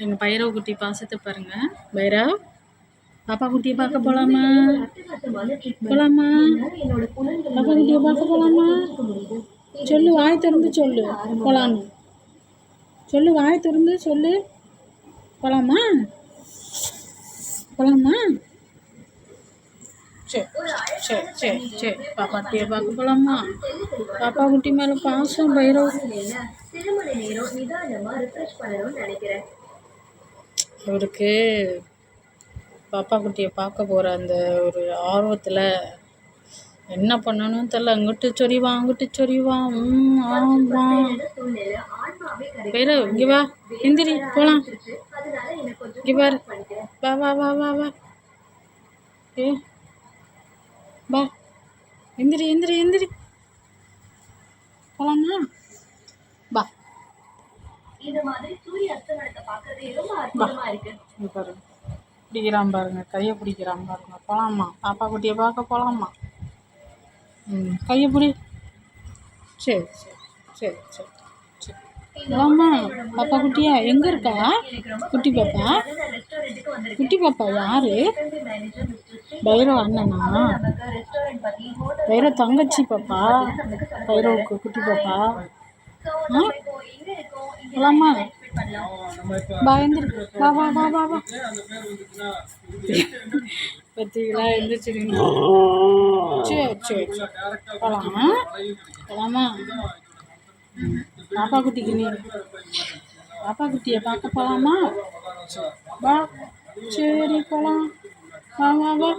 எங்கள் பைரவ குட்டி பாசத்தை பாருங்க. பைரவ், பாப்பா குட்டியை பார்க்க போகலாமா? போகலாமா? பாப்பா குட்டியை பார்க்க போகலாமா? சொல்லு, வாய் திறந்து சொல்லு. போகலான்னு சொல்லு, வாய் திறந்து சொல்லு. போகலாமா? போகலாமா? சரி சரி சரி சரி. பாப்பா குட்டியை பார்க்க போகலாமா? பாப்பா குட்டி மேலே பாசம் பைரவ். அவருக்கு பாப்பா குட்டியை பார்க்க போகிற அந்த ஒரு ஆர்வத்தில் என்ன பண்ணணும்னு தெரியல. அங்கிட்டு சொறிவான், அங்கிட்டு சொறிவான். ஆமாம். பைரவ், இங்கே வா, எந்திரி போகலாம். இங்கே பாரு, வா வா வா வா வா. ஏ வா, எந்திரி எந்திரி எந்திரி. போகலாமா? வா. பாரு, பிடிக்கிறான் பாருங்க, கையை பிடிக்கிறான் பாருங்க. போகலாமா? பாப்பா குட்டியை பார்க்க போகலாமா? கையை பிடி. சரி சரி சரி சரி சரி. போகலாமா? பாப்பா குட்டியா எங்கே இருக்கா? குட்டி பாப்பா, குட்டி பாப்பா யாரு? பைரவ் அண்ணனா? பைரவ் தங்கச்சி பாப்பா, பைரவுக்கு குட்டி பாப்பா. போகலாமா? வா, எந்திரி, வா வா வா வா வா. பத்திங்களா, எந்திரிச்சிருங்க. சரி சரி சரி. போகலாமா? போகலாமா? பாப்பா குட்டிக்கு நீ பாப்பா குட்டியை பார்க்க போகலாமா? வா, சரி போகலாம். வா வா வா.